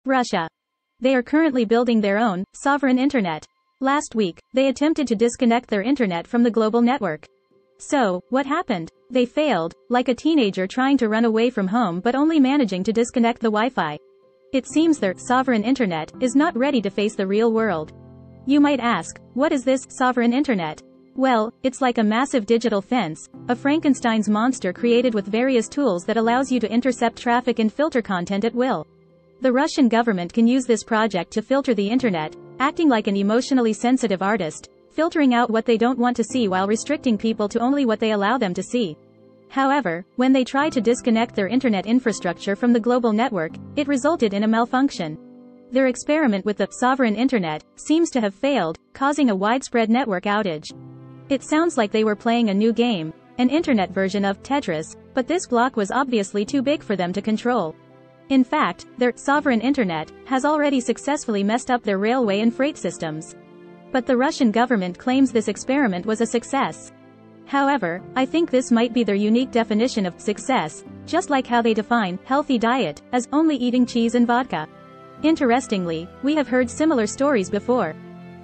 Russia. They are currently building their own, sovereign internet. Last week, they attempted to disconnect their internet from the global network. So, what happened? They failed, like a teenager trying to run away from home but only managing to disconnect the Wi-Fi. It seems their sovereign internet is not ready to face the real world. You might ask, what is this sovereign internet? Well, it's like a massive digital fence, a Frankenstein's monster created with various tools that allows you to intercept traffic and filter content at will. The Russian government can use this project to filter the internet, acting like an emotionally sensitive artist, filtering out what they don't want to see while restricting people to only what they allow them to see. However, when they try to disconnect their internet infrastructure from the global network, it resulted in a malfunction. Their experiment with the sovereign internet seems to have failed, causing a widespread network outage. It sounds like they were playing a new game, an internet version of Tetris, but this block was obviously too big for them to control. In fact, their sovereign internet has already successfully messed up their railway and freight systems. But the Russian government claims this experiment was a success. However, I think this might be their unique definition of success, just like how they define healthy diet as only eating cheese and vodka. Interestingly, we have heard similar stories before.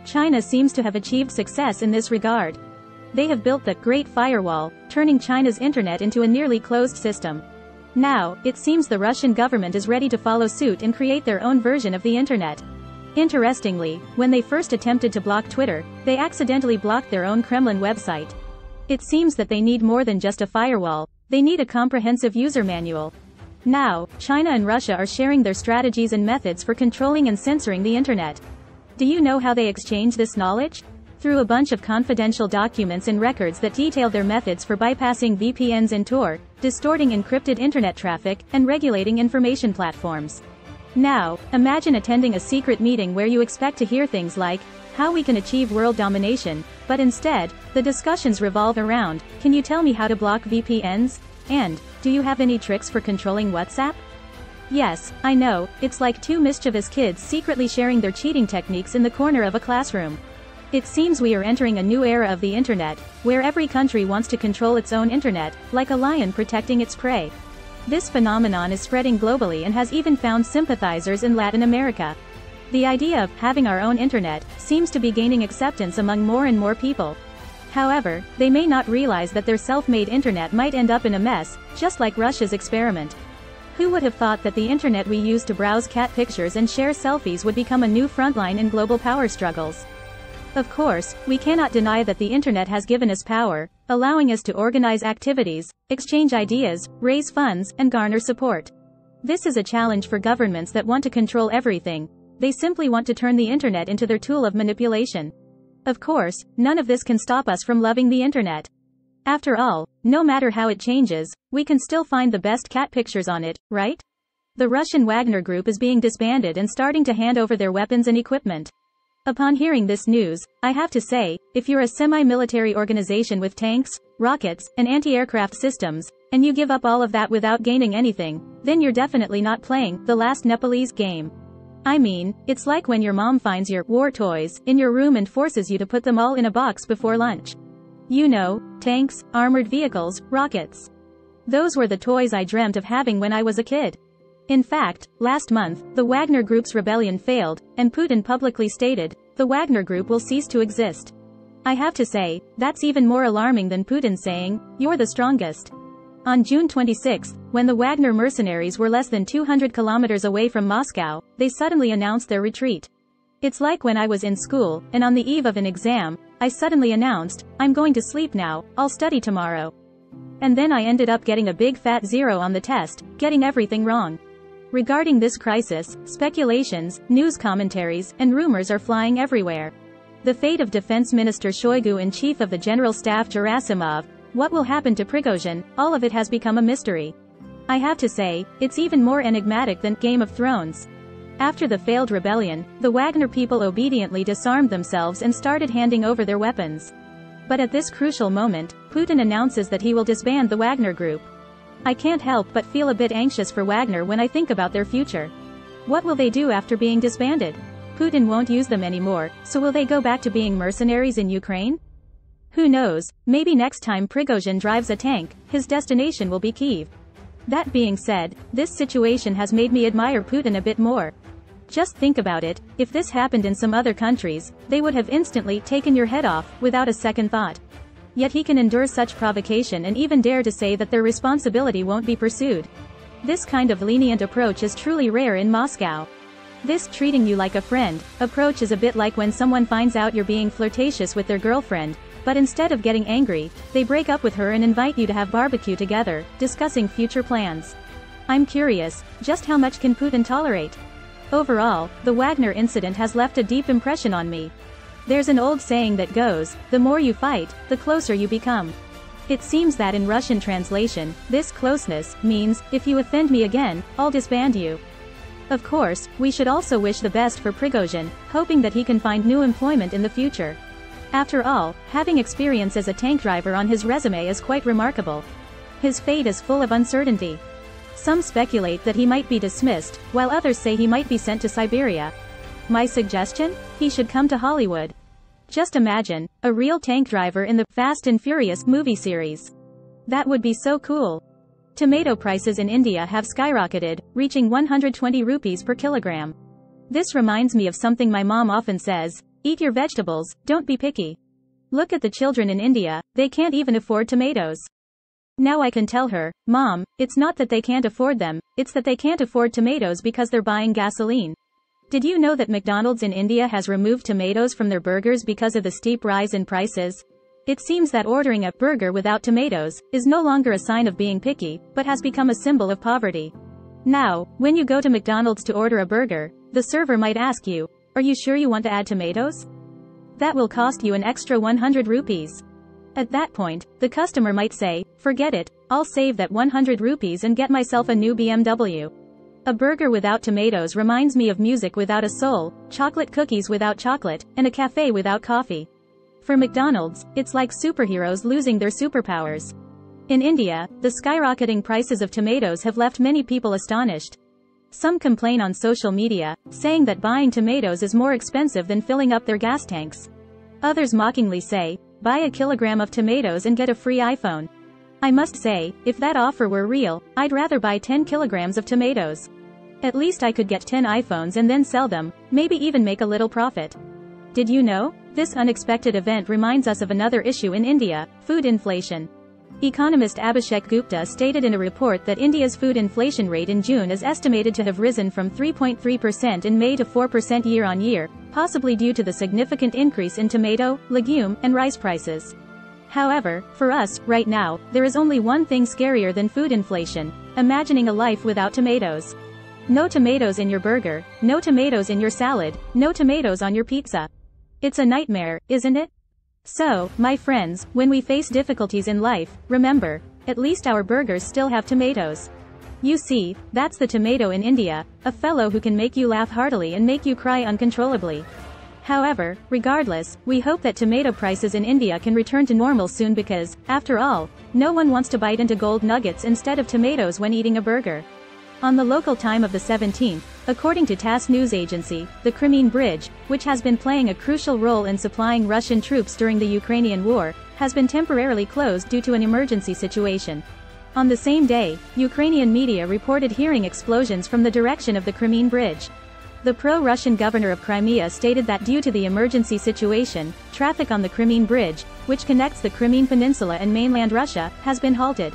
China seems to have achieved success in this regard. They have built the Great Firewall, turning China's internet into a nearly closed system. Now, it seems the Russian government is ready to follow suit and create their own version of the internet. Interestingly, when they first attempted to block Twitter, they accidentally blocked their own Kremlin website. It seems that they need more than just a firewall, they need a comprehensive user manual. Now, China and Russia are sharing their strategies and methods for controlling and censoring the internet. Do you know how they exchange this knowledge? Through a bunch of confidential documents and records that detail their methods for bypassing VPNs and Tor, distorting encrypted internet traffic, and regulating information platforms. Now, imagine attending a secret meeting where you expect to hear things like, how we can achieve world domination, but instead, the discussions revolve around, can you tell me how to block VPNs? And, do you have any tricks for controlling WhatsApp? Yes, I know, it's like two mischievous kids secretly sharing their cheating techniques in the corner of a classroom. It seems we are entering a new era of the internet, where every country wants to control its own internet, like a lion protecting its prey. This phenomenon is spreading globally and has even found sympathizers in Latin America. The idea of having our own internet seems to be gaining acceptance among more and more people. However, they may not realize that their self-made internet might end up in a mess, just like Russia's experiment. Who would have thought that the internet we use to browse cat pictures and share selfies would become a new frontline in global power struggles? Of course, we cannot deny that the internet has given us power, allowing us to organize activities, exchange ideas, raise funds, and garner support. This is a challenge for governments that want to control everything. They simply want to turn the internet into their tool of manipulation. Of course, none of this can stop us from loving the internet. After all, no matter how it changes, we can still find the best cat pictures on it, right? The Russian Wagner Group is being disbanded and starting to hand over their weapons and equipment. Upon hearing this news, I have to say, if you're a semi-military organization with tanks, rockets, and anti-aircraft systems, and you give up all of that without gaining anything, then you're definitely not playing the last Nepalese game. I mean, it's like when your mom finds your war toys in your room and forces you to put them all in a box before lunch. You know, tanks, armored vehicles, rockets. Those were the toys I dreamt of having when I was a kid. In fact, last month, the Wagner Group's rebellion failed, and Putin publicly stated, the Wagner Group will cease to exist. I have to say, that's even more alarming than Putin saying, you're the strongest. On June 26, when the Wagner mercenaries were less than 200 kilometers away from Moscow, they suddenly announced their retreat. It's like when I was in school, and on the eve of an exam, I suddenly announced, I'm going to sleep now, I'll study tomorrow. And then I ended up getting a big fat 0 on the test, getting everything wrong. Regarding this crisis, speculations, news commentaries, and rumors are flying everywhere. The fate of Defense Minister Shoigu and Chief of the General Staff Gerasimov, what will happen to Prigozhin, all of it has become a mystery. I have to say, it's even more enigmatic than Game of Thrones. After the failed rebellion, the Wagner people obediently disarmed themselves and started handing over their weapons. But at this crucial moment, Putin announces that he will disband the Wagner Group. I can't help but feel a bit anxious for Wagner when I think about their future. What will they do after being disbanded? Putin won't use them anymore, so will they go back to being mercenaries in Ukraine? Who knows, maybe next time Prigozhin drives a tank, his destination will be Kyiv. That being said, this situation has made me admire Putin a bit more. Just think about it, if this happened in some other countries, they would have instantly taken your head off, without a second thought. Yet he can endure such provocation and even dare to say that their responsibility won't be pursued. This kind of lenient approach is truly rare in Moscow. This treating you like a friend approach is a bit like when someone finds out you're being flirtatious with their girlfriend, but instead of getting angry, they break up with her and invite you to have barbecue together, discussing future plans. I'm curious, just how much can Putin tolerate? Overall, the Wagner incident has left a deep impression on me. There's an old saying that goes, the more you fight, the closer you become. It seems that in Russian translation, this closeness means, if you offend me again, I'll disband you. Of course, we should also wish the best for Prigozhin, hoping that he can find new employment in the future. After all, having experience as a tank driver on his resume is quite remarkable. His fate is full of uncertainty. Some speculate that he might be dismissed, while others say he might be sent to Siberia. My suggestion? He should come to Hollywood. Just imagine, a real tank driver in the Fast and Furious movie series. That would be so cool. Tomato prices in India have skyrocketed, reaching 120 rupees per kilogram. This reminds me of something my mom often says, eat your vegetables, don't be picky. Look at the children in India, they can't even afford tomatoes. Now I can tell her, Mom, it's not that they can't afford them, it's that they can't afford tomatoes because they're buying gasoline. Did you know that McDonald's in India has removed tomatoes from their burgers because of the steep rise in prices? It seems that ordering a burger without tomatoes is no longer a sign of being picky, but has become a symbol of poverty. Now, when you go to McDonald's to order a burger, the server might ask you, are you sure you want to add tomatoes? That will cost you an extra 100 rupees. At that point, the customer might say, forget it, I'll save that 100 rupees and get myself a new BMW. A burger without tomatoes reminds me of music without a soul, chocolate cookies without chocolate, and a cafe without coffee. For McDonald's, it's like superheroes losing their superpowers. In India, the skyrocketing prices of tomatoes have left many people astonished. Some complain on social media, saying that buying tomatoes is more expensive than filling up their gas tanks. Others mockingly say, buy a kilogram of tomatoes and get a free iPhone. I must say, if that offer were real, I'd rather buy 10 kilograms of tomatoes. At least I could get 10 iPhones and then sell them, maybe even make a little profit. Did you know? This unexpected event reminds us of another issue in India, food inflation. Economist Abhishek Gupta stated in a report that India's food inflation rate in June is estimated to have risen from 3.3% in May to 4% year-on-year, possibly due to the significant increase in tomato, legume, and rice prices. However, for us, right now, there is only one thing scarier than food inflation: imagining a life without tomatoes. No tomatoes in your burger, no tomatoes in your salad, no tomatoes on your pizza. It's a nightmare, isn't it? So, my friends, when we face difficulties in life, remember, at least our burgers still have tomatoes. You see, that's the tomato in India, a fellow who can make you laugh heartily and make you cry uncontrollably. However, regardless, we hope that tomato prices in India can return to normal soon because, after all, no one wants to bite into gold nuggets instead of tomatoes when eating a burger. On the local time of the 17th, according to TASS news agency, the Crimean Bridge, which has been playing a crucial role in supplying Russian troops during the Ukrainian war, has been temporarily closed due to an emergency situation. On the same day, Ukrainian media reported hearing explosions from the direction of the Crimean Bridge. The pro-Russian governor of Crimea stated that due to the emergency situation, traffic on the Crimean Bridge, which connects the Crimean Peninsula and mainland Russia, has been halted.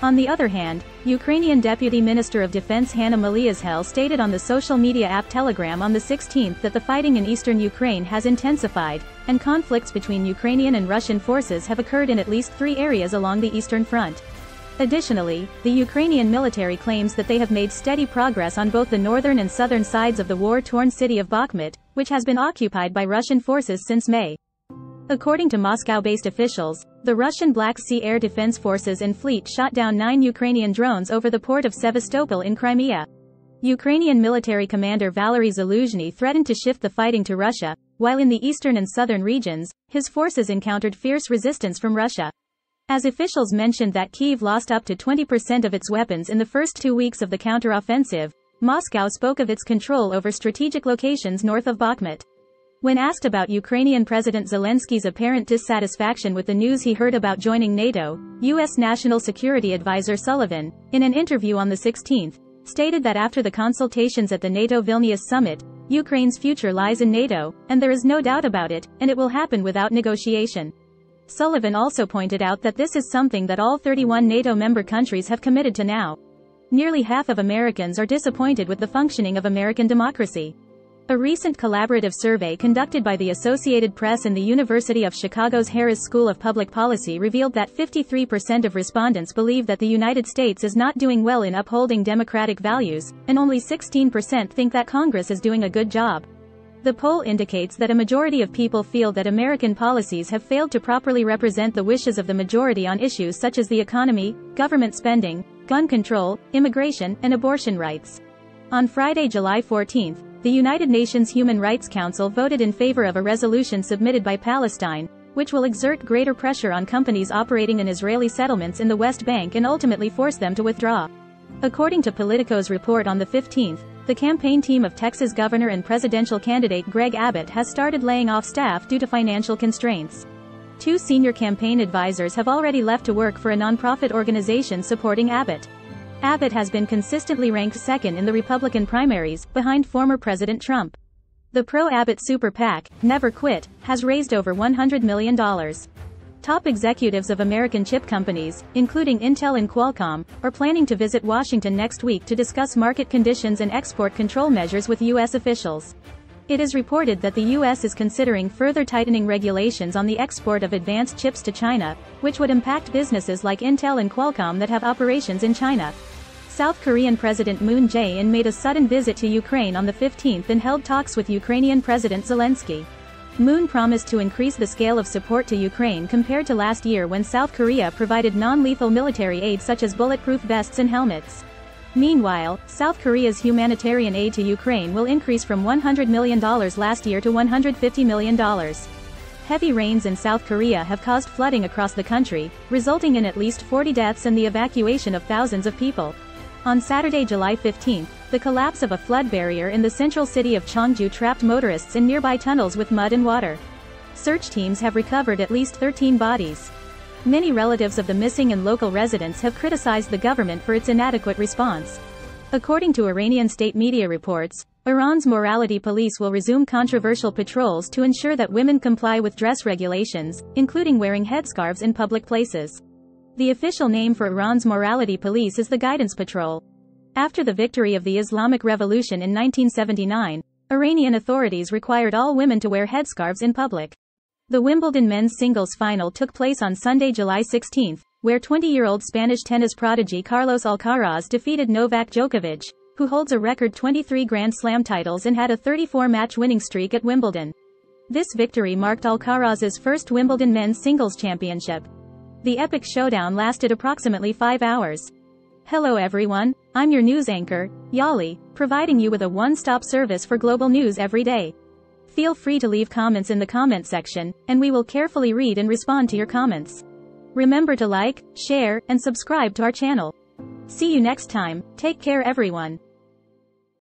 On the other hand, Ukrainian Deputy Minister of Defense Hanna Maliashvili stated on the social media app Telegram on the 16th that the fighting in eastern Ukraine has intensified, and conflicts between Ukrainian and Russian forces have occurred in at least 3 areas along the eastern front. Additionally, the Ukrainian military claims that they have made steady progress on both the northern and southern sides of the war-torn city of Bakhmut, which has been occupied by Russian forces since May. According to Moscow-based officials, the Russian Black Sea Air Defense Forces and fleet shot down 9 Ukrainian drones over the port of Sevastopol in Crimea. Ukrainian military commander Valery Zaluzhny threatened to shift the fighting to Russia, while in the eastern and southern regions, his forces encountered fierce resistance from Russia. As officials mentioned that Kyiv lost up to 20% of its weapons in the first 2 weeks of the counter-offensive, Moscow spoke of its control over strategic locations north of Bakhmut. When asked about Ukrainian President Zelensky's apparent dissatisfaction with the news he heard about joining NATO, U.S. National Security Advisor Sullivan, in an interview on the 16th, stated that after the consultations at the NATO Vilnius summit, Ukraine's future lies in NATO, and there is no doubt about it, and it will happen without negotiation. Sullivan also pointed out that this is something that all 31 NATO member countries have committed to now. Nearly half of Americans are disappointed with the functioning of American democracy. A recent collaborative survey conducted by the Associated Press and the University of Chicago's Harris School of Public Policy revealed that 53% of respondents believe that the United States is not doing well in upholding democratic values, and only 16% think that Congress is doing a good job. The poll indicates that a majority of people feel that American policies have failed to properly represent the wishes of the majority on issues such as the economy, government spending, gun control, immigration, and abortion rights. On Friday, July 14, the United Nations Human Rights Council voted in favor of a resolution submitted by Palestine, which will exert greater pressure on companies operating in Israeli settlements in the West Bank and ultimately force them to withdraw. According to Politico's report on the 15th, the campaign team of Texas governor and presidential candidate Greg Abbott has started laying off staff due to financial constraints. 2 senior campaign advisors have already left to work for a nonprofit organization supporting Abbott. Abbott has been consistently ranked second in the Republican primaries, behind former President Trump. The pro-Abbott super PAC, Never Quit, has raised over $100 million. Top executives of American chip companies, including Intel and Qualcomm, are planning to visit Washington next week to discuss market conditions and export control measures with U.S. officials. It is reported that the U.S. is considering further tightening regulations on the export of advanced chips to China, which would impact businesses like Intel and Qualcomm that have operations in China. South Korean President Moon Jae-in made a sudden visit to Ukraine on the 15th and held talks with Ukrainian President Zelensky. Moon promised to increase the scale of support to Ukraine compared to last year when South Korea provided non-lethal military aid such as bulletproof vests and helmets. Meanwhile, South Korea's humanitarian aid to Ukraine will increase from $100 million last year to $150 million. Heavy rains in South Korea have caused flooding across the country, resulting in at least 40 deaths and the evacuation of thousands of people. On Saturday, July 15, the collapse of a flood barrier in the central city of Cheongju trapped motorists in nearby tunnels with mud and water. Search teams have recovered at least 13 bodies. Many relatives of the missing and local residents have criticized the government for its inadequate response. According to Iranian state media reports, Iran's morality police will resume controversial patrols to ensure that women comply with dress regulations, including wearing headscarves in public places. The official name for Iran's morality police is the Guidance Patrol. After the victory of the Islamic Revolution in 1979, Iranian authorities required all women to wear headscarves in public. The Wimbledon men's singles final took place on Sunday, July 16, where 20-year-old Spanish tennis prodigy Carlos Alcaraz defeated Novak Djokovic, who holds a record 23 Grand Slam titles and had a 34-match winning streak at Wimbledon. This victory marked Alcaraz's first Wimbledon men's singles championship. The epic showdown lasted approximately 5 hours. Hello everyone, I'm your news anchor, Yali, providing you with a one-stop service for global news every day. Feel free to leave comments in the comment section, and we will carefully read and respond to your comments. Remember to like, share, and subscribe to our channel. See you next time. Take care everyone.